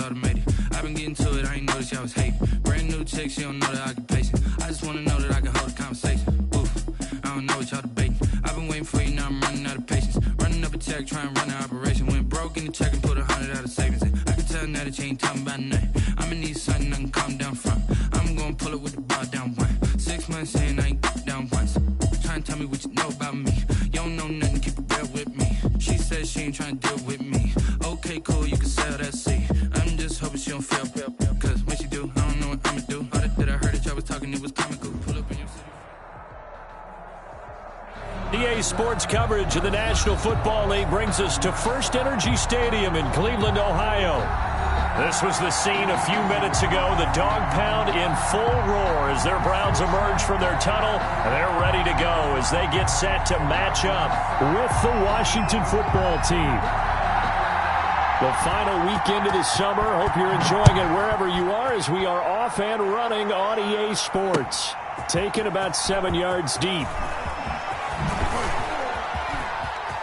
automated. I've been getting to it, I ain't noticed y'all was hating. Brand new chick, she don't know that I can pace it. I just wanna know that I can hold a conversation. Oof, I don't know what y'all debating. I've been waiting for you, now I'm running out of patience. Running up a check, trying to run an operation. Went broke in the check and put 100 out of savings in. I can tell now that you ain't talking about nothing. I'ma need something I can calm down from. I'm gonna pull it with the bar down one. 6 months saying I ain't down once. Trying to tell me what you know about me. You don't know nothing, keep it real with me. She says she ain't trying to deal with me. Okay, cool, you can sell that seat. I'm just hoping she don't feel. Cause when she do, I don't know what I'ma do. All that I heard that y'all was talking, it was comical. Pull up in your city. EA Sports coverage of the National Football League brings us to First Energy Stadium in Cleveland, Ohio. This was the scene a few minutes ago. The dog pound in full roar as their Browns emerge from their tunnel. They're ready to go as they get set to match up with the Washington football team. The final weekend of the summer. Hope you're enjoying it wherever you are as we are off and running on EA Sports. Taken about 7 yards deep.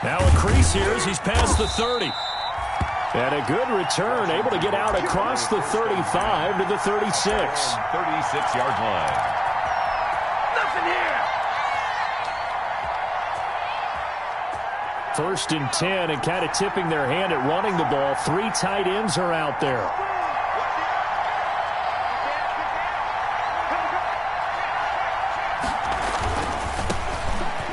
Now a crease here as he's past the 30. And a good return, able to get out across the 35 to the 36. 36-yard line. Nothing here. First and 10, and kind of tipping their hand at running the ball. 3 tight ends are out there.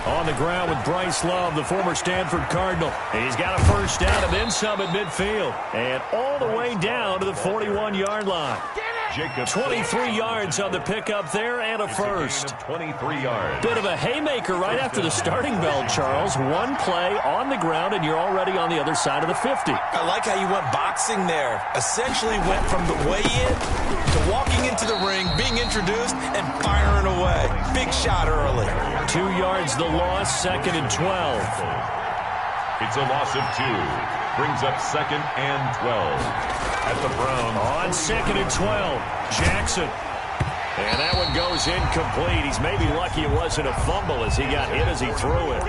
On the ground with Bryce Love, the former Stanford Cardinal. He's got a first down and then some at midfield. And all the way down to the 41-yard line. 23 yards on the pickup there and a first. 23 yards. Bit of a haymaker right after the starting bell, Charles. One play on the ground, and you're already on the other side of the 50. I like how you went boxing there. Essentially went from the weigh-in to walking into the ring, being introduced, and firing away. Big shot early. 2 yards the loss, 2nd and 12. It's a loss of 2. Brings up 2nd and 12. At the Browns. On 2nd and 12, Jackson. And that one goes incomplete. He's maybe lucky it wasn't a fumble as he got hit as he threw it.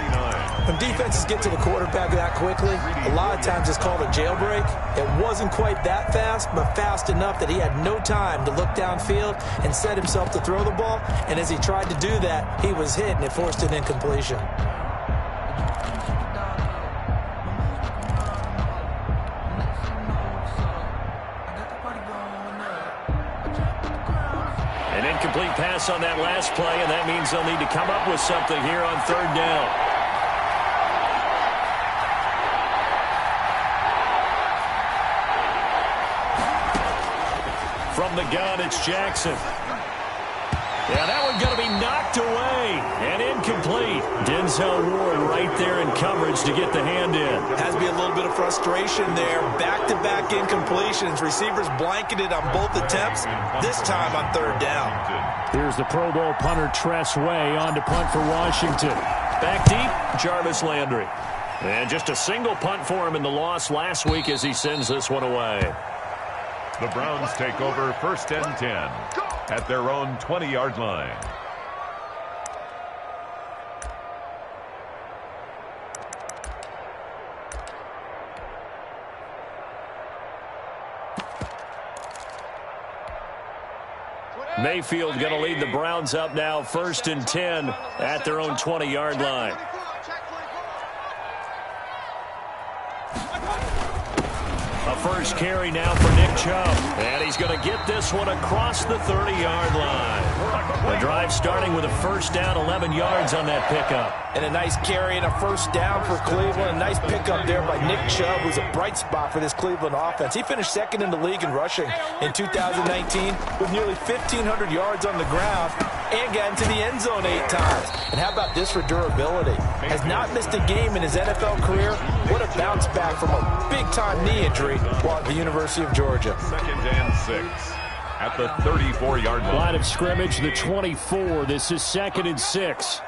When defenses get to the quarterback that quickly, a lot of times it's called a jailbreak. It wasn't quite that fast, but fast enough that he had no time to look downfield and set himself to throw the ball. And as he tried to do that, he was hit and it forced an incompletion. An incomplete pass on that last play, and that means they'll need to come up with something here on 3rd down. From the gun, it's Jackson. Yeah, that one going to be knocked away and incomplete. Denzel Ward right there in coverage to get the hand in. Has to be a little bit of frustration there. Back-to-back incompletions. Receivers blanketed on both attempts, this time on 3rd down. Here's the Pro Bowl punter Tress Way on to punt for Washington. Back deep, Jarvis Landry. And just a single punt for him in the loss last week as he sends this one away. The Browns take over 1st and 10 at their own 20-yard line. Mayfield going to lead the Browns up now 1st and 10 at their own 20-yard line. A first carry now for Nick Chubb. And he's going to get this one across the 30-yard line. The drive starting with a first down, 11 yards on that pickup. And a nice carry and a first down for Cleveland. A nice pickup there by Nick Chubb, who's a bright spot for this Cleveland offense. He finished 2nd in the league in rushing in 2019 with nearly 1,500 yards on the ground and got into the end zone 8 times. And how about this for durability? Has not missed a game in his NFL career. What a bounce back from a big-time knee injury while at the University of Georgia. 2nd and 6 at the 34-yard line. Line of scrimmage, the 24. This is 2nd and 6.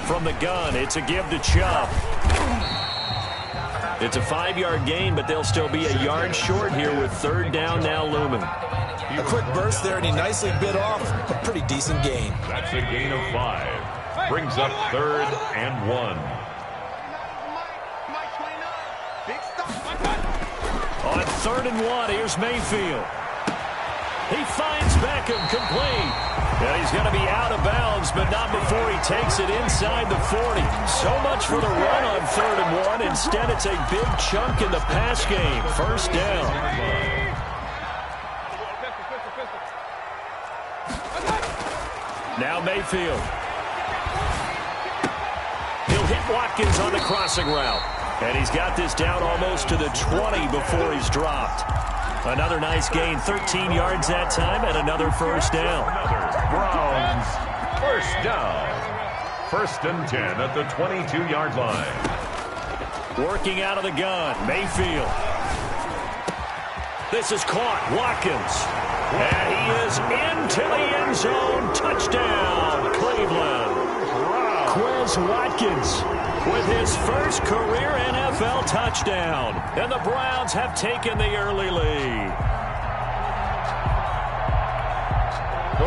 From the gun, it's a give to Chubb. It's a 5-yard gain, but they'll still be a yard short here with 3rd down now looming. A quick burst there, and he nicely bit off a pretty decent gain. That's a gain of 5. Brings up 3rd and 1. On 3rd and 1, here's Mayfield. He finds Beckham, complete. And he's going to be out of bounds, but not before he takes it inside the 40. So much for the run on 3rd and 1. Instead, it's a big chunk in the pass game. First down. Now Mayfield. He'll hit Watkins on the crossing route. And he's got this down almost to the 20 before he's dropped. Another nice gain, 13 yards that time, and another first down. Browns, first down. 1st and 10 at the 22-yard line. Working out of the gun, Mayfield. This is caught, Watkins. And he is into the end zone. Touchdown, Cleveland. Quez Watkins with his first career NFL touchdown. And the Browns have taken the early lead.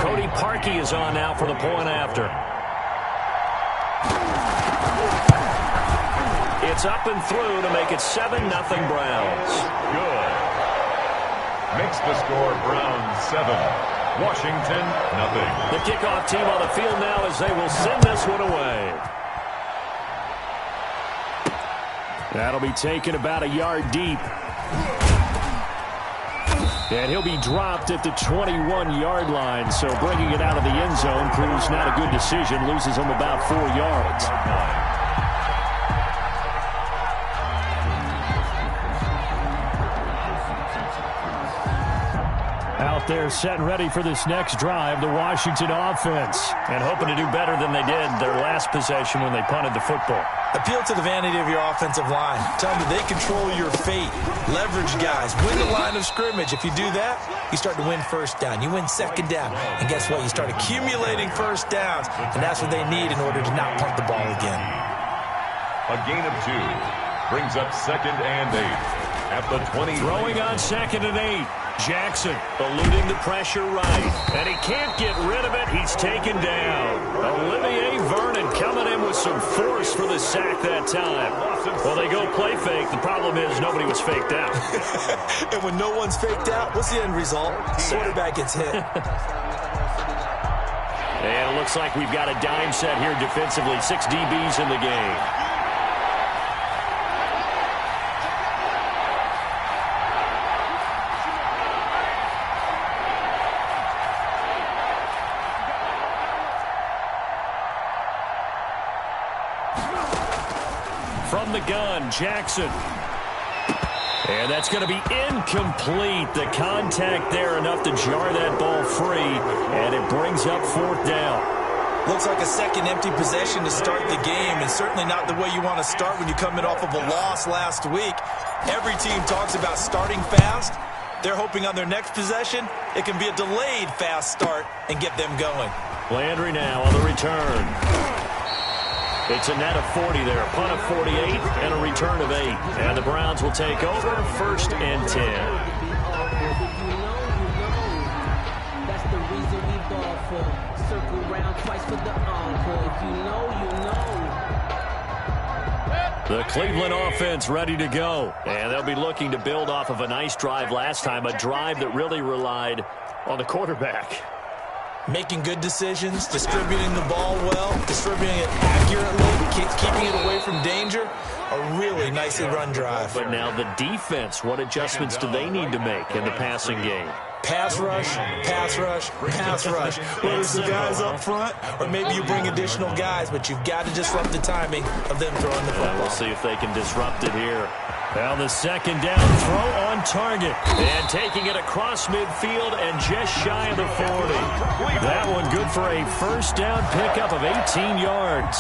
Cody Parkey is on now for the point after. It's up and through to make it 7-0 Browns. Good. Makes the score Browns 7. Washington, nothing. The kickoff team on the field now as they will send this one away. That'll be taken about a yard deep. And he'll be dropped at the 21-yard line, so bringing it out of the end zone proves not a good decision. Loses him about 4 yards. Out there set and ready for this next drive, the Washington offense. And hoping to do better than they did their last possession when they punted the football. Appeal to the vanity of your offensive line. Tell them they control your fate. Leverage guys. Win the line of scrimmage. If you do that, you start to win first down. You win second down. And guess what? You start accumulating first downs. And that's what they need in order to not punt the ball again. A gain of 2 brings up 2nd and 8 at the 20. Throwing on 2nd and 8. Jackson eluding the pressure right. And he can't get rid of it. He's taken down. Olivier Vernon coming in with some force for the sack that time. Well, they go play fake. The problem is nobody was faked out. And when no one's faked out, what's the end result? Quarterback gets hit. And it looks like we've got a dime set here defensively. 6 DBs in the game. From the gun, Jackson. And that's going to be incomplete. The contact there enough to jar that ball free. And it brings up 4th down. Looks like a second empty possession to start the game, and certainly not the way you want to start when you come in off of a loss last week. Every team talks about starting fast. They're hoping on their next possession, it can be a delayed fast start and get them going. Landry now on the return. It's a net of 40 there, a punt of 48, and a return of 8. And the Browns will take over 1st and 10. That's the reason we ball for. Circle round twice for the encore. If you know, you know. The Cleveland offense ready to go. And they'll be looking to build off of a nice drive last time, a drive that really relied on the quarterback. Making good decisions, distributing the ball well, distributing it accurately, keeping it away from danger. A really nicely run drive. But now the defense, what adjustments do they need to make in the passing game? Pass rush, pass rush, pass rush. Whether it's the guys up front or maybe you bring additional guys, but you've got to disrupt the timing of them throwing the football. We'll see if they can disrupt it here. Now the 2nd down throw on target. And taking it across midfield and just shy of the 40. That one good for a first down pickup of 18 yards.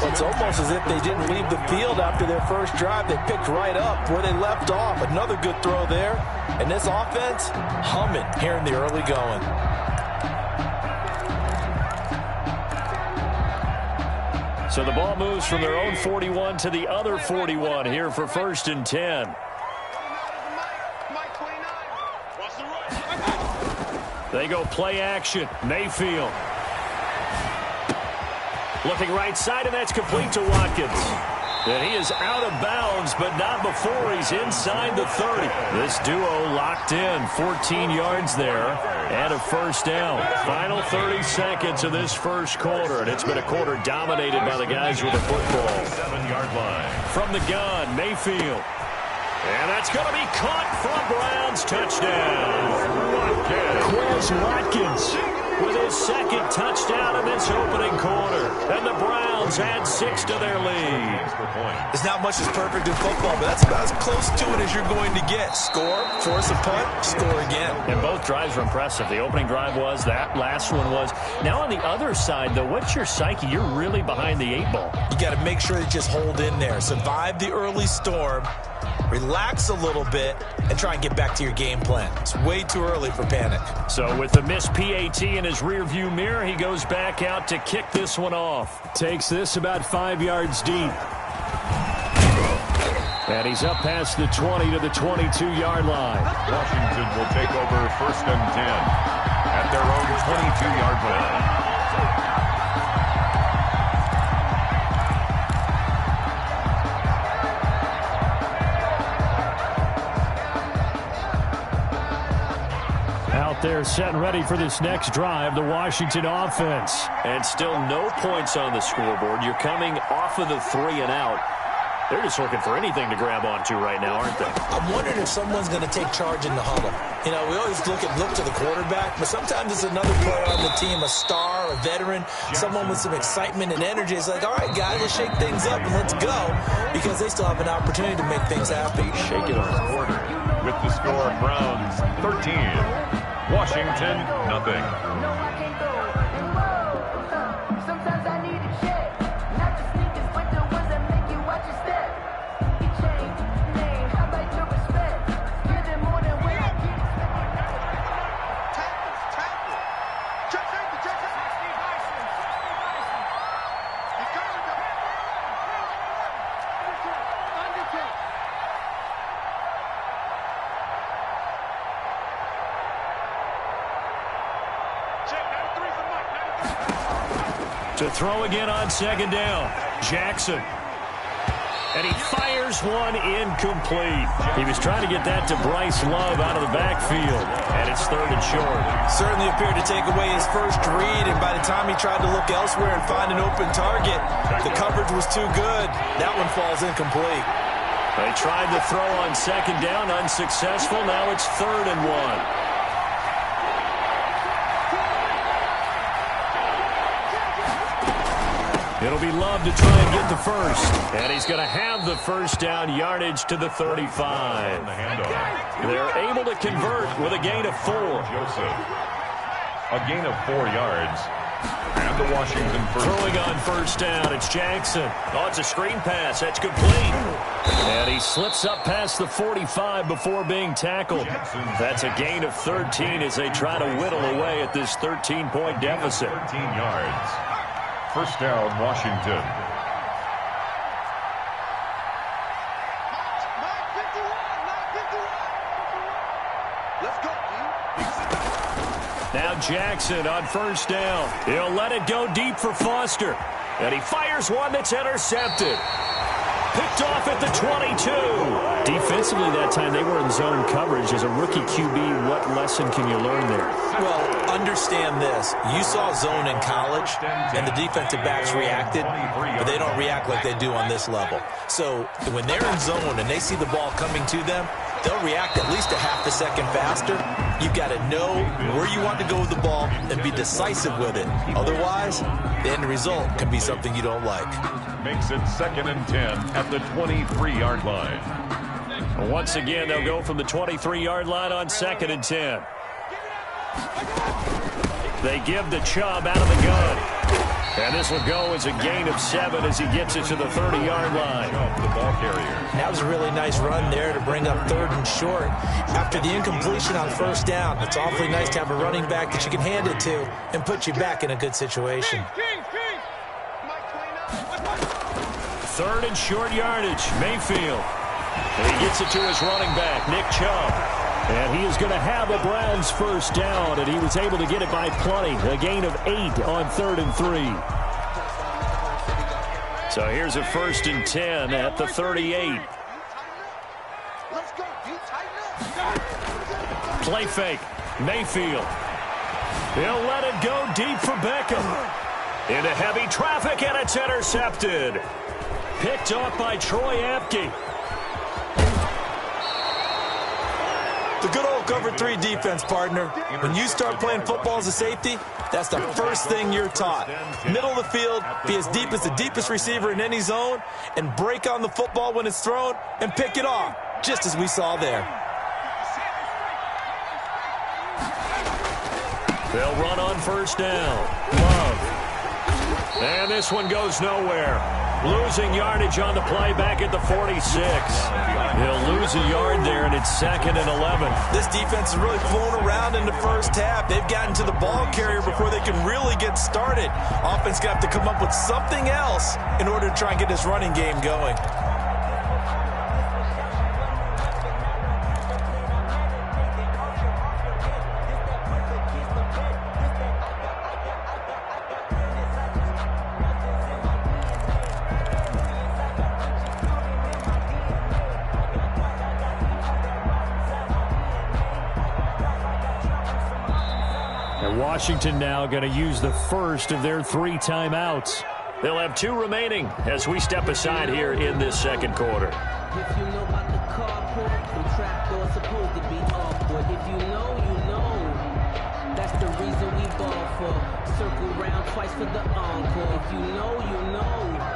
It's almost as if they didn't leave the field after their first drive. They picked right up where they left off. Another good throw there. And this offense, humming here in the early going. So the ball moves from their own 41 to the other 41 here for 1st and 10. They go play action. Mayfield. Looking right side, and that's complete to Watkins. And he is out of bounds, but not before he's inside the 30. This duo locked in, 14 yards there, and a first down. Final 30 seconds of this first quarter, and it's been a quarter dominated by the guys with the football. 7-yard line. From the gun, Mayfield. And that's going to be caught from Browns. Touchdown. Quez Watkins with his second touchdown in this opening quarter. And the Browns add 6 to their lead. There's not much that's perfect in football, but that's about as close to it as you're going to get. Score, force a punt, score again. And both drives were impressive. The opening drive was, that last one was. Now on the other side, though, what's your psyche? You're really behind the 8 ball. You got to make sure to just hold in there. Survive the early storm. Relax a little bit and try and get back to your game plan. It's way too early for panic. So with the missed PAT in his rearview mirror, he goes back out to kick this one off. Takes this about 5 yards deep. And he's up past the 20 to the 22-yard line. Washington will take over 1st and 10 at their own 22-yard line. They're set and ready for this next drive, the Washington offense. And still no points on the scoreboard. You're coming off of the 3 and out. They're just looking for anything to grab onto right now, aren't they? I'm wondering if someone's going to take charge in the huddle. You know, we always look to the quarterback, but sometimes it's another player on the team, a star, a veteran, someone with some excitement and energy. It's like, all right, guys, let's shake things up and let's go, because they still have an opportunity to make things happen. Shake it on quarter. With the score, Browns 13. Washington, nothing. No, I can't go. Whoa, sometimes I need a check. Not the sneakers, but the ones that make you watch your step. You change name, how about your respect? Give it more than when I get expected. Tackle. Check. Steve Bison. He's coming to Undertake. To throw again on 2nd down. Jackson. And he fires one incomplete. He was trying to get that to Bryce Love out of the backfield. And it's 3rd and short. Certainly appeared to take away his first read, and by the time he tried to look elsewhere and find an open target, the coverage was too good. That one falls incomplete. They tried to throw on 2nd down, unsuccessful. Now it's 3rd and 1. It'll be Love to try and get the first. And he's going to have the first down, yardage to the 35. They're able to convert with a gain of 4. Joseph. A gain of 4 yards. And the Washington first. Throwing on 1st down, it's Jackson. Oh, it's a screen pass. That's complete. And he slips up past the 45 before being tackled. That's a gain of 13 as they try to whittle away at this 13-point deficit. 13 yards. First down, Washington. Now Jackson on 1st down. He'll let it go deep for Foster. And he fires one that's intercepted. Picked off at the 22. Defensively that time, they were in zone coverage. As a rookie QB, what lesson can you learn there? Well, understand this. You saw zone in college, and the defensive backs reacted, but they don't react like they do on this level. So when they're in zone and they see the ball coming to them, they'll react at least a half a second faster. You've got to know where you want to go with the ball and be decisive with it. Otherwise, the end result can be something you don't like. Makes it 2nd and 10 at the 23-yard line. Once again, they'll go from the 23-yard line on 2nd and 10. They give the Chubb out of the gun. And this will go as a gain of 7 as he gets it to the 30-yard line. The ball carrier. That was a really nice run there to bring up 3rd and short. After the incompletion on 1st down, it's awfully nice to have a running back that you can hand it to and put you back in a good situation. 3rd and short yardage, Mayfield. And he gets it to his running back, Nick Chubb. And he is going to have a Browns first down, and he was able to get it by plenty. A gain of 8 on 3rd and 3. So here's a 1st and 10 at the 38. Play fake. Mayfield. He'll let it go deep for Beckham. Into heavy traffic, and it's intercepted. Picked off by Troy Apke. The good old cover 3 defense, partner. When you start playing football as a safety, that's the first thing you're taught. Middle of the field, be as deep as the deepest receiver in any zone, and break on the football when it's thrown and pick it off, just as we saw there. They'll run on 1st down. Love. And this one goes nowhere. Losing yardage on the play back at the 46. He'll lose a yard there, and it's 2nd and 11. This defense has really flown around in the first half. They've gotten to the ball carrier before they can really get started. Offense going to have to come up with something else in order to try and get this running game going. Washington now going to use the first of their 3 timeouts. They'll have 2 remaining as we step aside here in this 2nd quarter. If you know about the carport, the trapdoor's supposed to be awkward. If you know, you know. That's the reason we ball for. Circle round twice for the encore. If you know, you know.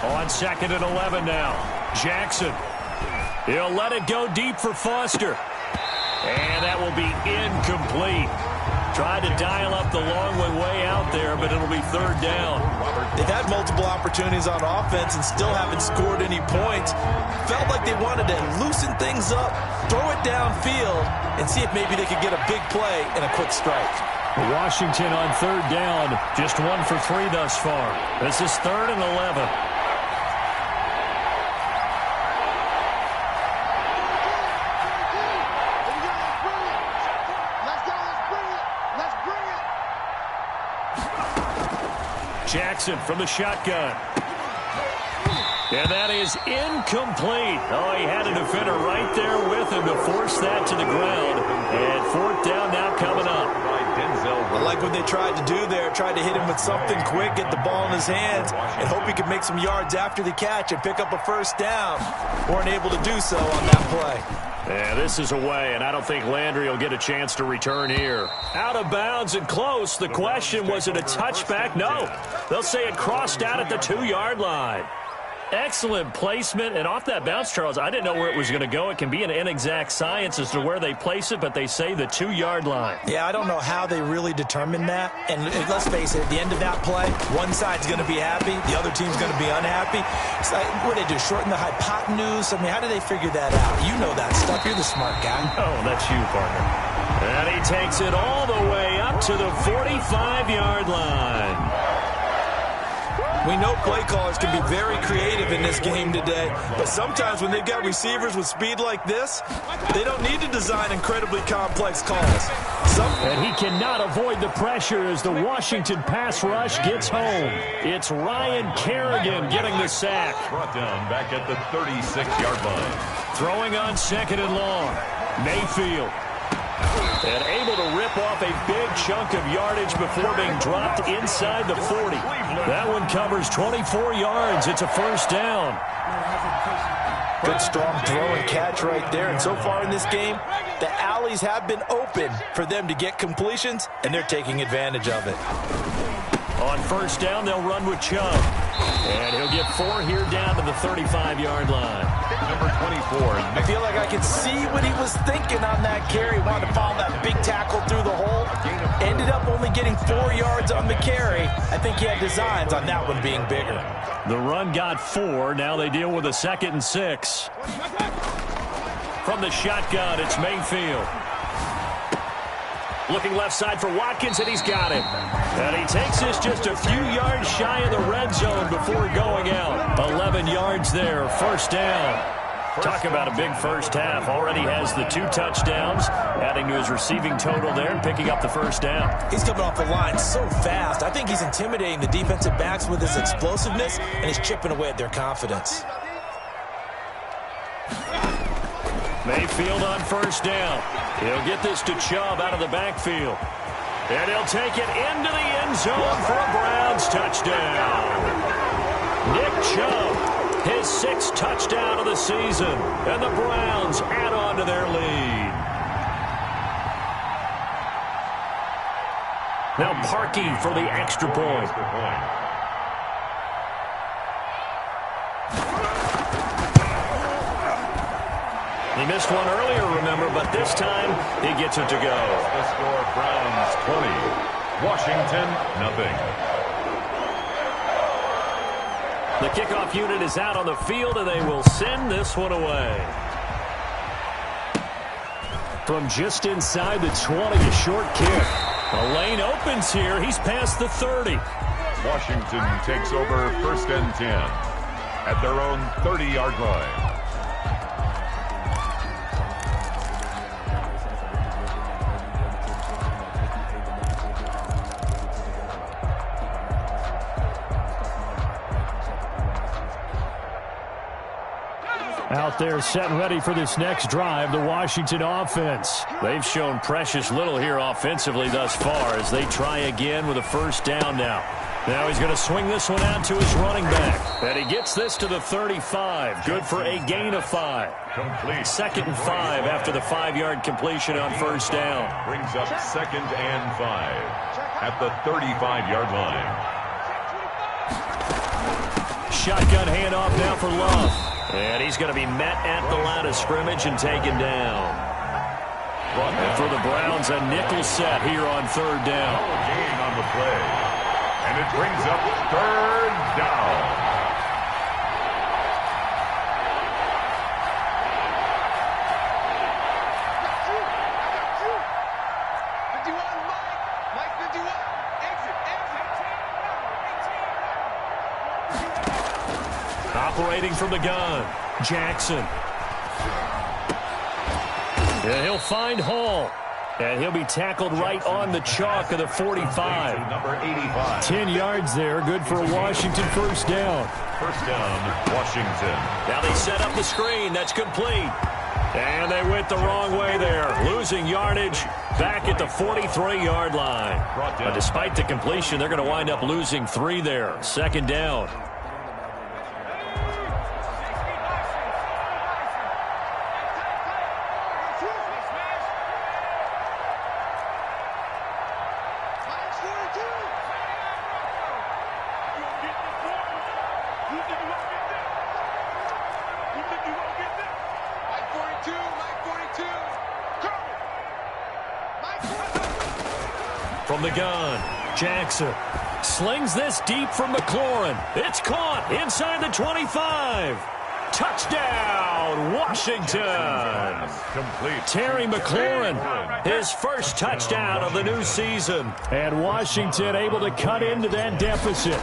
On 2nd and 11 now. Jackson. He'll let it go deep for Foster. And that will be incomplete. Tried to dial up the long way out there, but it'll be 3rd down. They've had multiple opportunities on offense and still haven't scored any points. Felt like they wanted to loosen things up, throw it downfield, and see if maybe they could get a big play and a quick strike. Washington on 3rd down, just 1 for 3 thus far. This is 3rd and 11. Jackson from the shotgun. And that is incomplete. Oh, he had a defender right there with him to force that to the ground. And 4th down now coming up. I like what they tried to do there. Tried to hit him with something quick, get the ball in his hands, and hope he could make some yards after the catch and pick up a 1st down. Weren't able to do so on that play. Yeah, this is away, and I don't think Landry will get a chance to return here. Out of bounds and close. The question, was it a touchback? No. They'll say it crossed out at the 2-yard line. Excellent placement, and off that bounce, Charles, I didn't know where it was going to go. It can be an inexact science as to where they place it, but they say the 2-yard line. Yeah, I don't know how they really determined that. And let's face it, at the end of that play, one side's going to be happy, the other team's going to be unhappy. It's like, what do they do, shorten the hypotenuse? I mean, how do they figure that out? You know that stuff. You're the smart guy. Oh, that's you, partner. And he takes it all the way up to the 45-yard line. We know play callers can be very creative in this game today, but sometimes when they've got receivers with speed like this, they don't need to design incredibly complex calls. And he cannot avoid the pressure as the Washington pass rush gets home. It's Ryan Kerrigan getting the sack. Brought down back at the 36-yard line. Throwing on 2nd and long. Mayfield. And able to rip off a big chunk of yardage before being dropped inside the 40. That one covers 24 yards. It's a 1st down. Good strong throw and catch right there. And so far in this game, the alleys have been open for them to get completions, and they're taking advantage of it. On 1st down, they'll run with Chubb. And he'll get 4 here down to the 35-yard line. Number 24. I feel like I can see what he was thinking on that carry. Wanted to follow that big tackle through the hole. Ended up only getting 4 yards on the carry. I think he had designs on that one being bigger. The run got 4. Now they deal with a 2nd and 6. From the shotgun, it's Mayfield. Looking left side for Watkins, and he's got him. And he takes this just a few yards shy of the red zone before going out. 11 yards there, first down. Talk about a big first half. Already has the 2 touchdowns, adding to his receiving total there and picking up the first down. He's coming off the line so fast. I think he's intimidating the defensive backs with his explosiveness, and he's chipping away at their confidence. Mayfield on first down. He'll get this to Chubb out of the backfield. And he'll take it into the end zone for a Browns touchdown. Nick Chubb, his 6th touchdown of the season. And the Browns add on to their lead. Now Parkey for the extra point. He missed one earlier, remember, but this time he gets it to go. The score, Browns 20, Washington nothing. The kickoff unit is out on the field, and they will send this one away. From just inside the 20, a short kick. A lane opens here. He's past the 30. Washington takes over 1st and 10 at their own 30-yard line. Out there set and ready for this next drive, the Washington offense. They've shown precious little here offensively thus far as they try again with a first down now. Now he's going to swing this one out to his running back. And he gets this to the 35. Good for a gain of 5. Complete. 2nd and 5 after the 5-yard completion on first down. Brings up 2nd and 5 at the 35-yard line. Shotgun handoff now for Love. And he's going to be met at the line of scrimmage and taken down. And for the Browns, a nickel set here on 3rd down. Gain on the play. And it brings up 3rd down. Operating from the gun, Jackson. And he'll find Hall. And he'll be tackled right on the chalk of the 45. Number 85. 10 yards there, good for a Washington first down. First down, Washington. Now they set up the screen. That's complete. And they went the wrong way there, losing yardage back at the 43-yard line. But despite the completion, they're going to wind up losing 3 there. 2nd down. From the gun, Jackson slings this deep from McLaurin. It's caught inside the 25. Touchdown, Washington. Complete. Terry McLaurin, his first touchdown of the new season. And Washington able to cut into that deficit.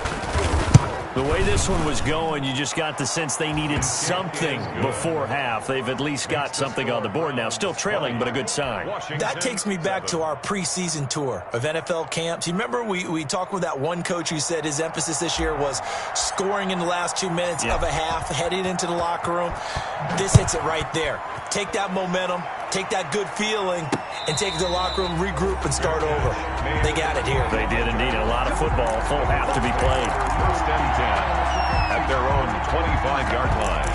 The way this one was going, you just got the sense they needed something before half. They've at least got something on the board now. Still trailing, but a good sign. That takes me back to our preseason tour of NFL camps. You remember we talked with that one coach who said his emphasis this year was scoring in the last 2 minutes of a half, heading into the locker room. This hits it right there. Take that momentum, take that good feeling, and take it to the locker room, regroup, and start over. They got it here. They did indeed. A lot of football, full half to be played. First and 10 at their own 25-yard line.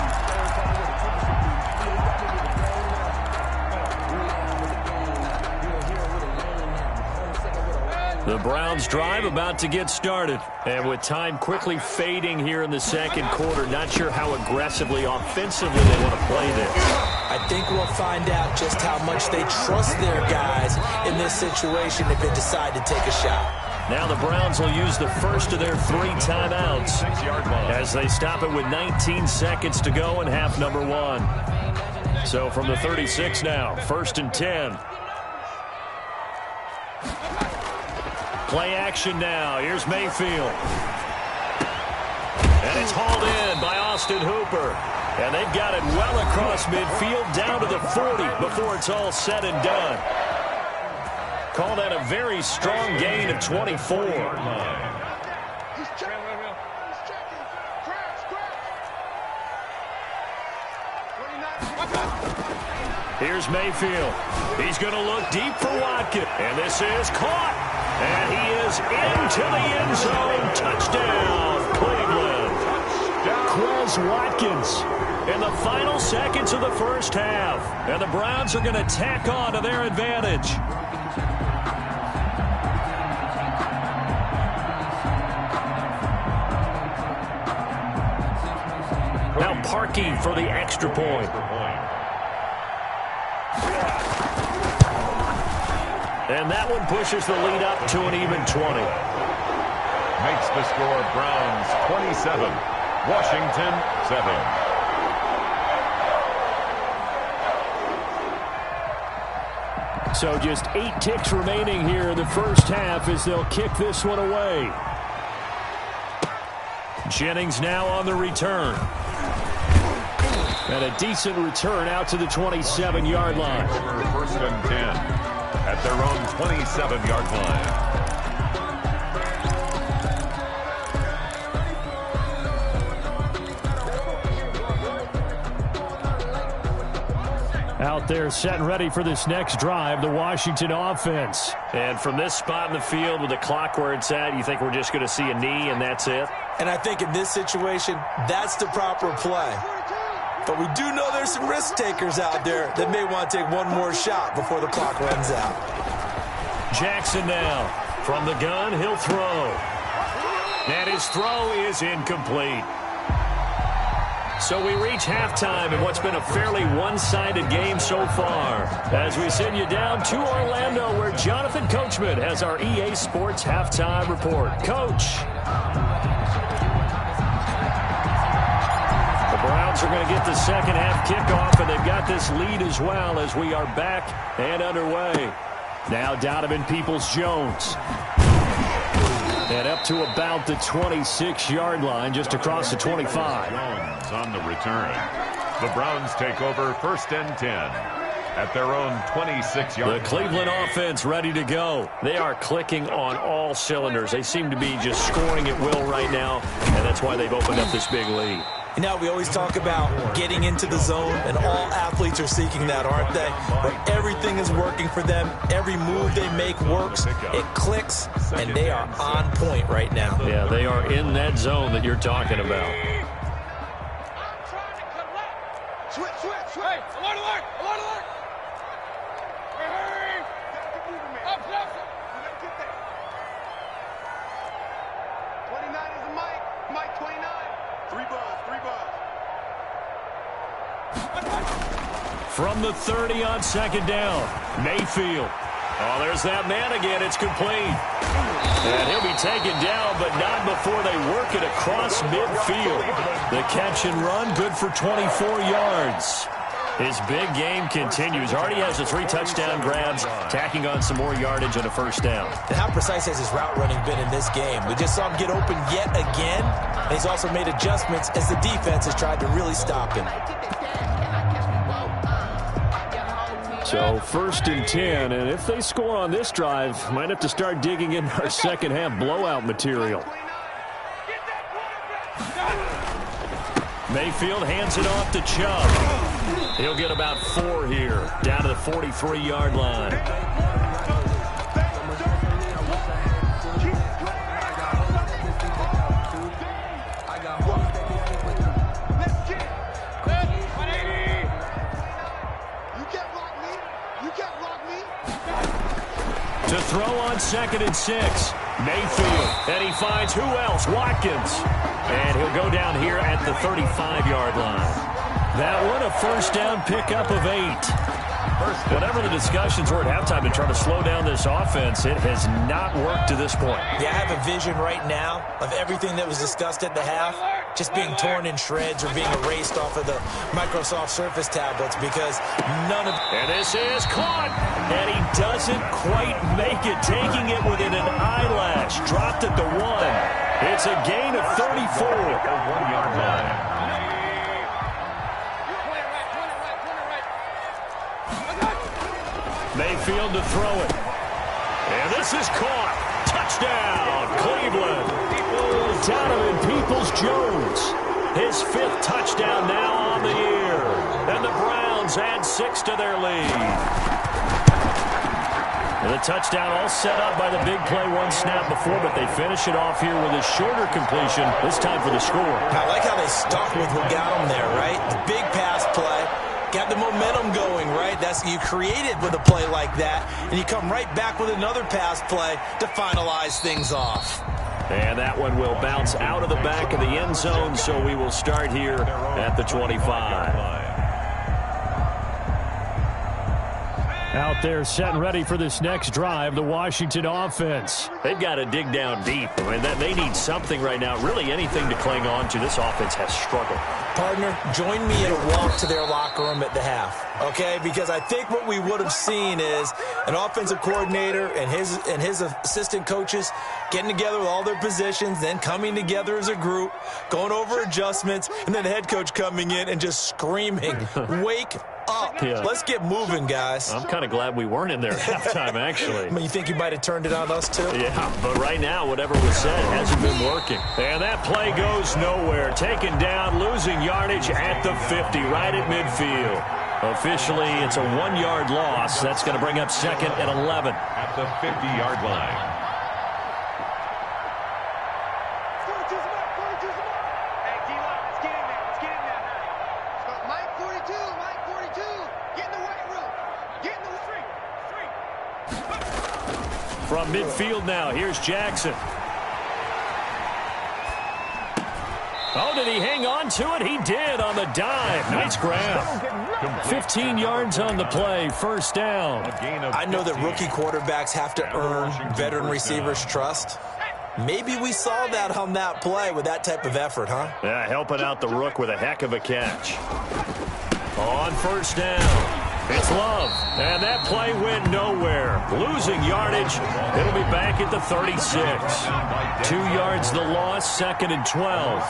The Browns drive about to get started. And with time quickly fading here in the 2nd quarter, not sure how aggressively, offensively they want to play this. I think we'll find out just how much they trust their guys in this situation if they decide to take a shot. Now the Browns will use the first of their 3 timeouts as they stop it with 19 seconds to go in half number 1. So from the 36 now, 1st and 10. Play action now. Here's Mayfield. And it's hauled in by Austin Hooper. And they've got it well across midfield down to the 40 before it's all said and done. Call that a very strong gain of 24. Here's Mayfield. He's going to look deep for Watkins. And this is caught. And he is into the end zone. Touchdown, Cleveland. Quez Watkins in the final seconds of the first half. And the Browns are going to tack on to their advantage. Now Parkey for the extra point. And that one pushes the lead up to an even 20. Makes the score Browns 27, Washington 7. So just 8 ticks remaining here in the first half as they'll kick this one away. Jennings now on the return. And a decent return out to the 27-yard line. First and 10 at their own 27-yard line. Out there set and ready for this next drive, the Washington offense. And from this spot in the field with the clock where it's at, you think we're just going to see a knee and that's it? And I think in this situation, that's the proper play. But we do know there's some risk takers out there that may want to take one more shot before the clock runs out. Jackson now. From the gun, he'll throw. And his throw is incomplete. So we reach halftime in what's been a fairly one-sided game so far. As we send you down to Orlando, where Jonathan Coachman has our EA Sports Halftime Report. Coach. The Browns are going to get the second half kickoff, and they've got this lead as well as we are back and underway. Now Donovan Peoples-Jones. And up to about the 26-yard line, just across the 25. On the return. The Browns take over first and 10 at their own 26-yard. The Cleveland offense ready to go. They are clicking on all cylinders. They seem to be just scoring at will right now, and that's why they've opened up this big lead. You know, we always talk about getting into the zone, and all athletes are seeking that, aren't they? But everything is working for them. Every move they make works. It clicks, and they are on point right now. Yeah, they are in that zone that you're talking about. Hey, alert, alert, alert, alert! Hey, up, left. 29 is the mic. Mic 29. 3 buzz, 3 buzz. From the 30 on second down, Mayfield. Oh, there's that man again. It's complete. And he'll be taken down, but not before they work it across midfield. The catch and run, good for 24 yards. His big game continues. Already has the 3 touchdown grabs, tacking on some more yardage and a first down. And how precise has his route running been in this game? We just saw him get open yet again, and he's also made adjustments as the defense has tried to really stop him. So first and 10, and if they score on this drive, might have to start digging in our second half blowout material. Mayfield hands it off to Chubb. He'll get about 4 here, down to the 43-yard line. To throw on second and 6, Mayfield, and he finds who else? Watkins. And he'll go down here at the 35-yard line. That one, a first down pickup of 8. Whatever the discussions were at halftime to try to slow down this offense, it has not worked to this point. Yeah, I have a vision right now of everything that was discussed at the half just being torn in shreds or being erased off of the Microsoft Surface tablets because none of... And this is caught, and he doesn't quite make it, taking it within an eye the 1. It's a gain of 34. 1-yard line. Mayfield to throw it. And this is caught. Touchdown, Cleveland. Donovan Peoples-Jones. His 5th touchdown now on the year. And the Browns add 6 to their lead. And the touchdown all set up by the big play one snap before, but they finish it off here with a shorter completion, this time for the score. I like how they stuck with who got them there, right? The big pass play. Got the momentum going, right? That's you created with a play like that, and you come right back with another pass play to finalize things off. And that one will bounce out of the back of the end zone, so we will start here at the 25. Out there set and ready for this next drive, the Washington offense. They've got to dig down deep. I mean, they need something right now, really anything to cling on to. This offense has struggled. Partner, join me in a walk to their locker room at the half, okay? Because I think what we would have seen is an offensive coordinator and his assistant coaches getting together with all their positions, then coming together as a group, going over adjustments, and then the head coach coming in and just screaming, wake up. Yeah. Let's get moving, guys. I'm kind of glad we weren't in there at halftime, actually. I mean, you think you might have turned it on us, too? Yeah, but right now, whatever was said hasn't been working. And that play goes nowhere. Taken down, losing yardage at the 50, right at midfield. Officially, it's a 1-yard loss. That's going to bring up 2nd and 11. At the 50-yard line. From midfield now, here's Jackson. Oh, did he hang on to it? He did on the dive. Nice grab. 15 yards on the play, 1st down. I know that rookie quarterbacks have to earn veteran receivers' trust. Maybe we saw that on that play with that type of effort, huh? Yeah, helping out the rook with a heck of a catch. On 1st down. It's Love, and that play went nowhere. Losing yardage, it'll be back at the 36. 2 yards the loss, 2nd and 12.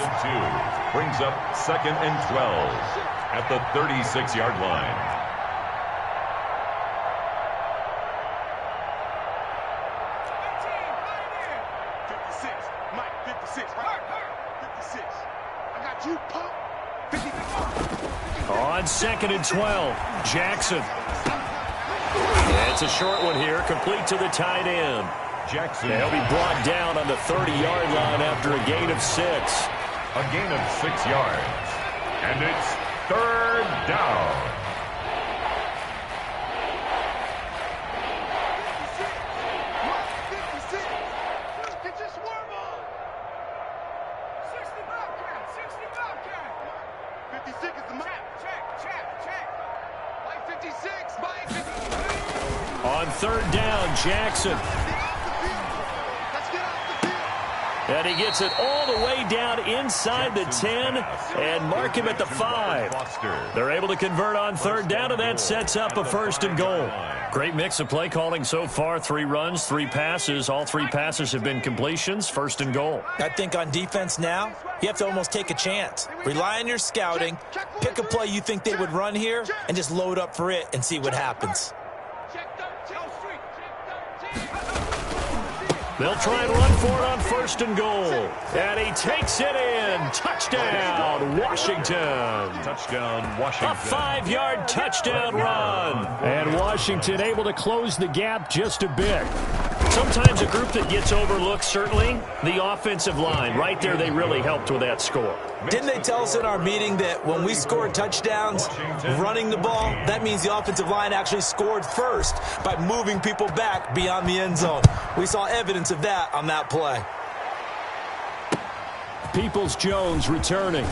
Brings up 2nd and 12 at the 36-yard line. On 2nd and 12, Jackson. It's a short one here, complete to the tight end. Jackson. They'll be brought down on the 30-yard line after a gain of 6. A gain of 6 yards. And it's 3rd down. On 3rd down, Jackson. And he gets it all the way down inside the 10 and mark him at the 5. They're able to convert on 3rd down, and that sets up a 1st and goal. Great mix of play calling so far. 3 runs, 3 passes. All 3 passes have been completions. 1st and goal. I think on defense now, you have to almost take a chance. Rely on your scouting. Pick a play you think they would run here and just load up for it and see what happens. They'll try and run for it on 1st and goal. And he takes it in. Touchdown, Washington. Touchdown, Washington. A 5-yard touchdown run. And Washington able to close the gap just a bit. Sometimes a group that gets overlooked, certainly, the offensive line. Right there, they really helped with that score. Didn't they tell us in our meeting that when we scored touchdowns running the ball, that means the offensive line actually scored first by moving people back beyond the end zone? We saw evidence of that on that play. Peoples-Jones returning.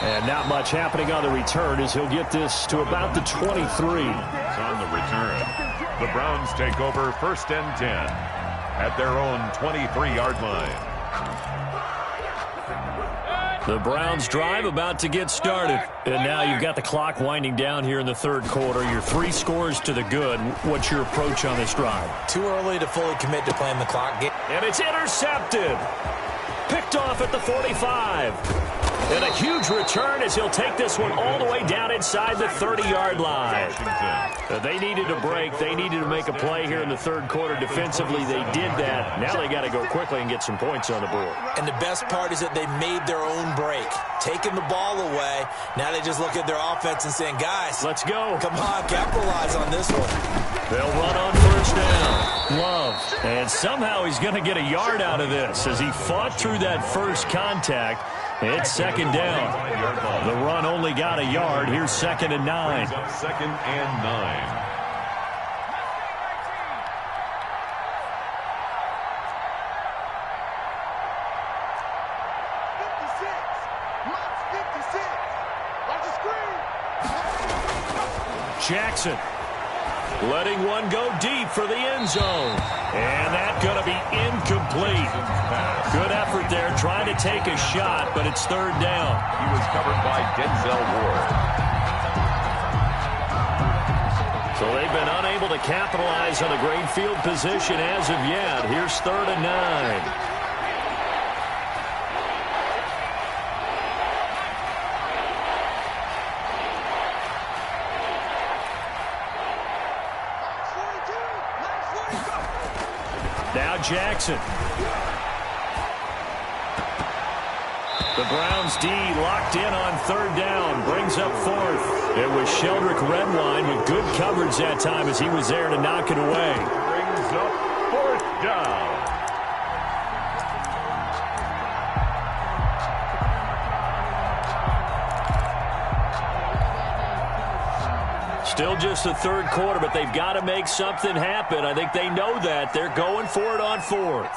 And not much happening on the return as he'll get this to about the 23. It's on the return. The Browns take over 1st and 10 at their own 23-yard line. The Browns drive about to get started. And now you've got the clock winding down here in the third quarter. Your 3 scores to the good. What's your approach on this drive? Too early to fully commit to playing the clock game. And it's intercepted. Picked off at the 45. And a huge return as he'll take this one all the way down inside the 30-yard line. They needed a break. They needed to make a play here in the third quarter. Defensively, they did that. Now they got to go quickly and get some points on the board. And the best part is that they made their own break. Taking the ball away. Now they just look at their offense and saying, guys, let's go. Come on, capitalize on this one. They'll run on first down. Love. And somehow he's going to get a yard out of this as he fought through that first contact. It's second down. The run only got a yard. Here's 2nd and 9. Second and 9. Jackson letting one go deep for the end zone. And that's going to be incomplete. Good effort there trying to take a shot, but it's third down. He was covered by Denzel Ward. So they've been unable to capitalize on a great field position as of yet. Here's 3rd and 9. Now Jackson. The Browns D locked in on 3rd down. Brings up 4th. It was Sheldrick Redwine with good coverage that time as he was there to knock it away. Brings up 4th down. Still just the third quarter, but they've got to make something happen. I think they know that. They're going for it on 4th.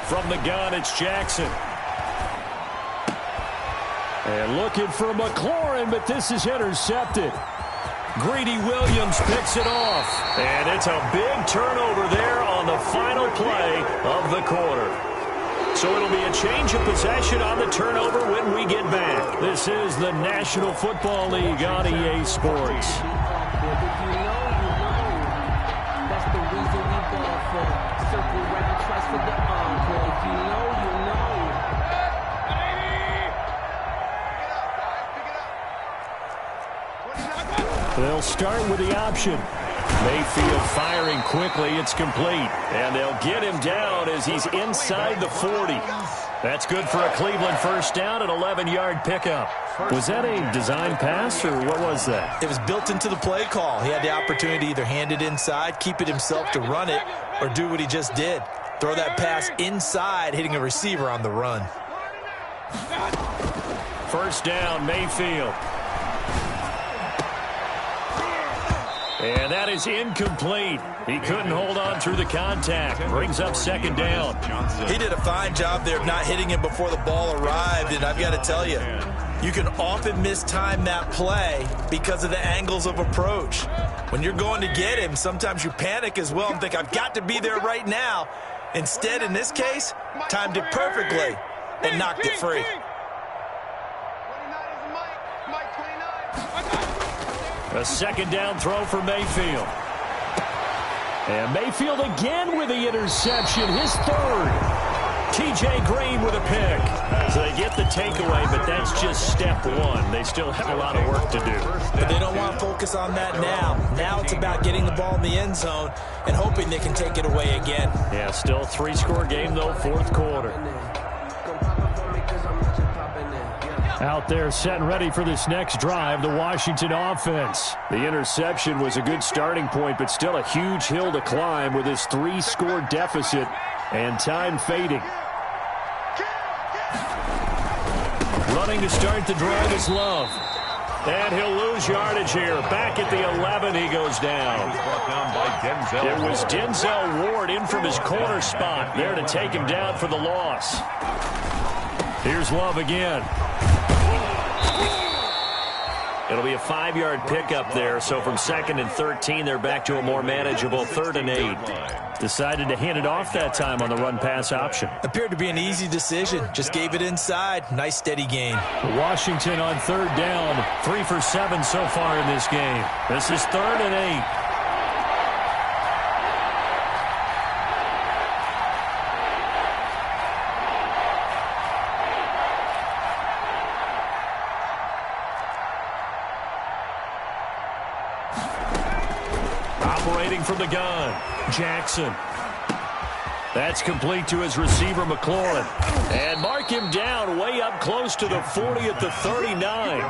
From the gun, it's Jackson. And looking for McLaurin, but this is intercepted. Greedy Williams picks it off. And it's a big turnover there on the final play of the quarter. So it'll be a change of possession on the turnover when we get back. This is the National Football League on EA Sports. They'll start with the option. Mayfield firing quickly. It's complete. And they'll get him down as he's inside the 40. That's good for a Cleveland first down, an 11-yard pickup. Was that a design pass, or what was that? It was built into the play call. He had the opportunity to either hand it inside, keep it himself to run it, or do what he just did. Throw that pass inside, hitting a receiver on the run. First down, Mayfield. And that is incomplete. He couldn't hold on through the contact. Brings up second down. He did a fine job there of not hitting him before the ball arrived, and I've got to tell you, you can often mistime that play because of the angles of approach. When you're going to get him, sometimes you panic as well and think, I've got to be there right now. Instead, in this case, timed it perfectly and knocked it free. A second down throw for Mayfield. And Mayfield again with the interception, his 3rd. T.J. Green with a pick. So they get the takeaway, but that's just step 1. They still have a lot of work to do. But they don't want to focus on that now. Now it's about getting the ball in the end zone and hoping they can take it away again. Yeah, still 3-score game, though, 4th quarter. Out there set and ready for this next drive, the Washington offense. The interception was a good starting point, but still a huge hill to climb with his 3-score deficit and time fading. Running to start the drive is And he'll lose yardage here. Back at the 11, he goes down. He's brought down by It was Denzel Ward in from his corner spot there to take him down for the loss. Here's Love again. It'll be a 5-yard pickup there, so from 2nd and 13, they're back to a more manageable 3rd and 8. Decided to hand it off that time on the run-pass option. Appeared to be an easy decision. Just gave it inside. Nice, steady gain. Washington on 3rd down. 3 for 7 so far in this game. This is 3rd and 8. Operating from the gun, Jackson. That's complete to his receiver, McLaurin. And mark him down way up close to the 40 at the 39.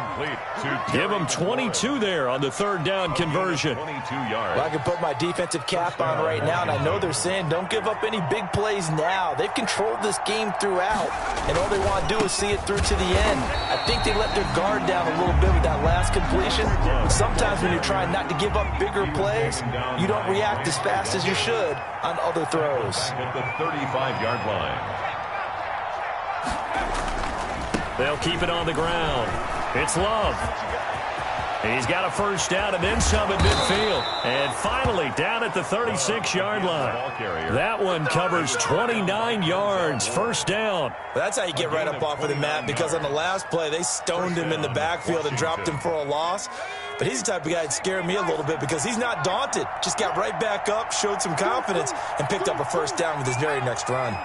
Give him 22 there on the 3rd down conversion. 22 yards. Well, I can put my defensive cap on right now, and I know they're saying don't give up any big plays now. They've controlled this game throughout, and all they want to do is see it through to the end. I think they let their guard down a little bit with that last completion. Sometimes when you're trying not to give up bigger plays, you don't react as fast as you should on other throws. At the 35-yard line. They'll keep it on the ground. It's Love. He's got a 1st down and then some at midfield. And finally down at the 36-yard line. That one covers 29 yards. 1st down. Well, that's how you get right up off of the mat, because on the last play, they stoned him in the backfield and dropped him for a loss. But he's the type of guy that scared me a little bit because he's not daunted. Just got right back up, showed some confidence, and picked up a 1st down with his very next run.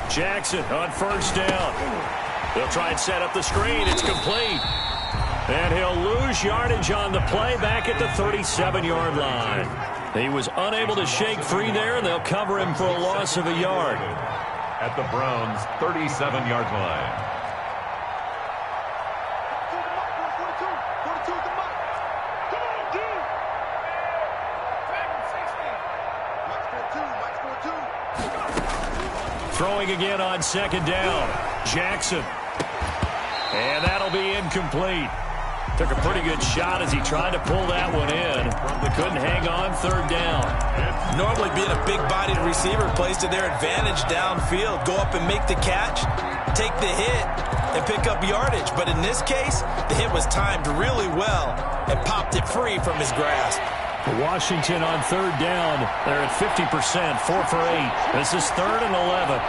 Jackson on 1st down. They'll try and set up the screen. It's complete. And he'll lose yardage on the play back at the 37-yard line. He was unable to shake free there, and they'll cover him for a loss of a yard. At the Browns' 37-yard line. Throwing again on 2nd down. Jackson. And that'll be incomplete. Took a pretty good shot as he tried to pull that one in. Couldn't hang on 3rd down. Normally being a big-bodied receiver plays to their advantage downfield. Go up and make the catch, take the hit, and pick up yardage. But in this case, the hit was timed really well and popped it free from his grasp. Washington on 3rd down. They're at 50%, 4 for 8. This is 3rd and 11.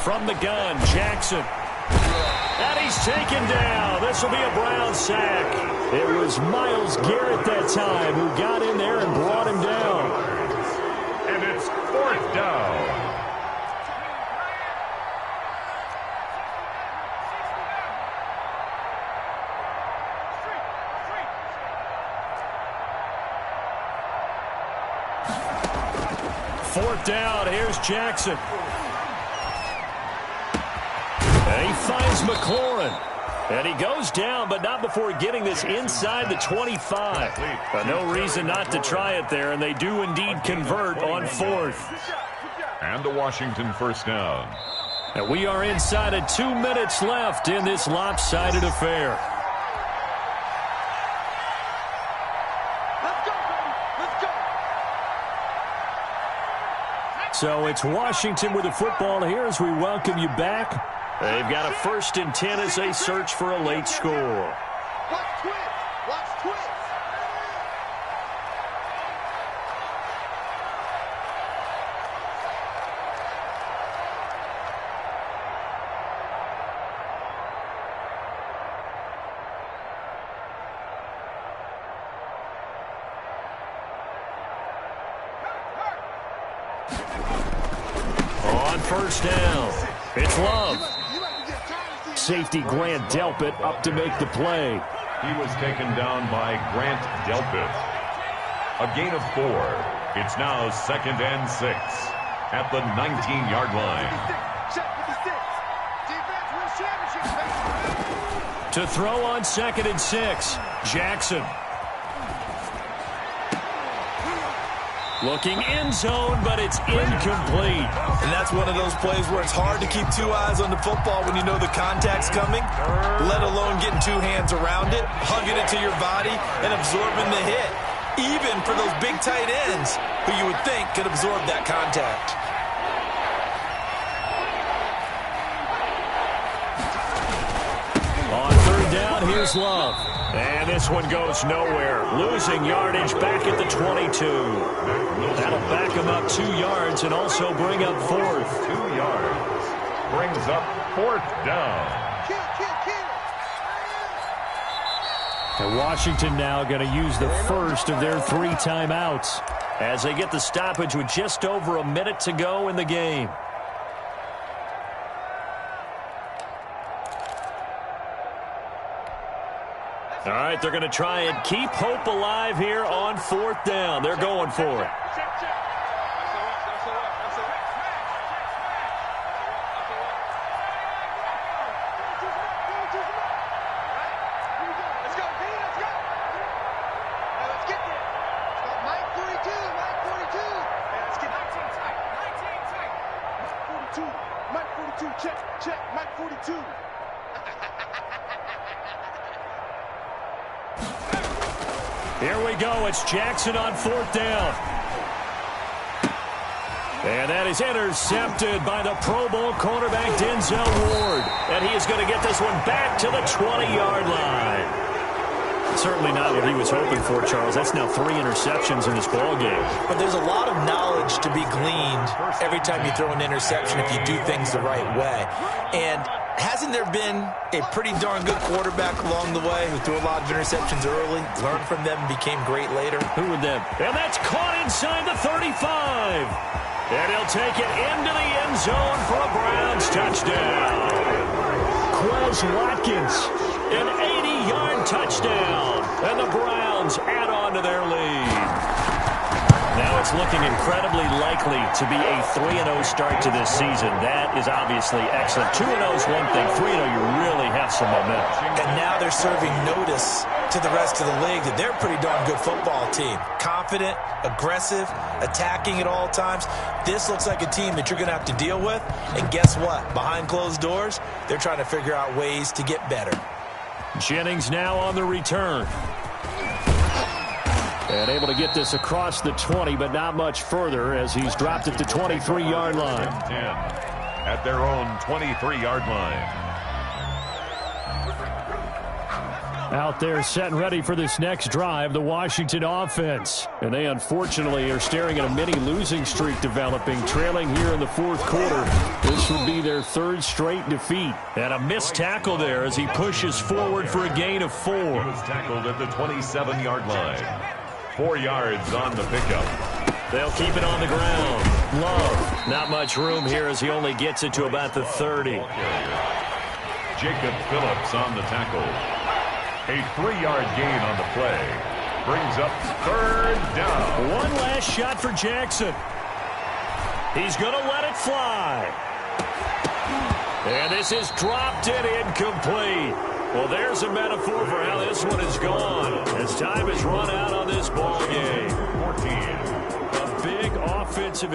From the gun, Jackson. And he's taken down. This will be a Brown sack. It was Myles Garrett that time who got in there and brought him down. And it's 4th down. Fourth down. Here's Jackson. And he finds McLaurin. And he goes down, but not before getting this inside the 25. No reason not to try it there, and they do indeed convert on 4th. And the Washington 1st down. And we are inside of 2 minutes left in this lopsided affair. Let's go, baby. Let's go. So it's Washington with the football here as we welcome you back. They've got a 1st and 10 as they search for a late score. Watch twist. Watch twist. On 1st down, it's Love. Safety Grant Delpit up to make the play. He was taken down by Grant Delpit. A gain of 4. It's now 2nd and 6. at the 19-yard line. Check with the 6. Defense wins championships. To throw on 2nd and 6, Jackson. Looking end zone, but it's incomplete. And that's one of those plays where it's hard to keep two eyes on the football when you know the contact's coming, let alone getting two hands around it, hugging it to your body, and absorbing the hit, even for those big tight ends who you would think could absorb that contact. On 3rd down, here's Love. And this one goes nowhere. Losing yardage back at the 22. That'll back him up 2 yards and also bring up 4th. 2 yards. Brings up 4th down. Kill. And Washington now going to use the first of their 3 timeouts as they get the stoppage with just over a minute to go in the game. All right, they're going to try and keep hope alive here on 4th down. They're going for it. Check, Mike 42. Here we go. It's Jackson on 4th down. And that is intercepted by the Pro Bowl cornerback Denzel Ward. And he is going to get this one back to the 20-yard line. Certainly not what he was hoping for, Charles. That's now 3 interceptions in this ballgame. But there's a lot of knowledge to be gleaned every time you throw an interception if you do things the right way. And hasn't there been a pretty darn good quarterback along the way who threw a lot of interceptions early, learned from them, and became great later? Who would that? And that's caught inside the 35. And he'll take it into the end zone for a Browns touchdown. Quez Watkins, an 80-yard touchdown. And the Browns add on to their lead. Now it's looking incredibly likely to be a 3-0 start to this season. That is obviously excellent. 2-0 is one thing. 3-0, you really have some momentum. And now they're serving notice to the rest of the league that they're a pretty darn good football team. Confident, aggressive, attacking at all times. This looks like a team that you're going to have to deal with. And guess what? Behind closed doors, they're trying to figure out ways to get better. Jennings now on the return. And able to get this across the 20, but not much further as he's dropped at the 23-yard line. 10 at their own 23-yard line. Out there set and ready for this next drive, the Washington offense. And they unfortunately are staring at a mini losing streak developing, trailing here in the 4th quarter. This would be their 3rd straight defeat. And a missed tackle there as he pushes forward for a gain of 4. He was tackled at the 27-yard line. 4 yards on the pickup. They'll keep it on the ground. Love, not much room here as he only gets it to about the 30. Jacob Phillips on the tackle. A 3-yard gain on the play. Brings up 3rd down. One last shot for Jackson. He's going to let it fly. And this is dropped and incomplete. Well, there's a metaphor for how this one is gone as time has run out on this ball game. 14. A big offensive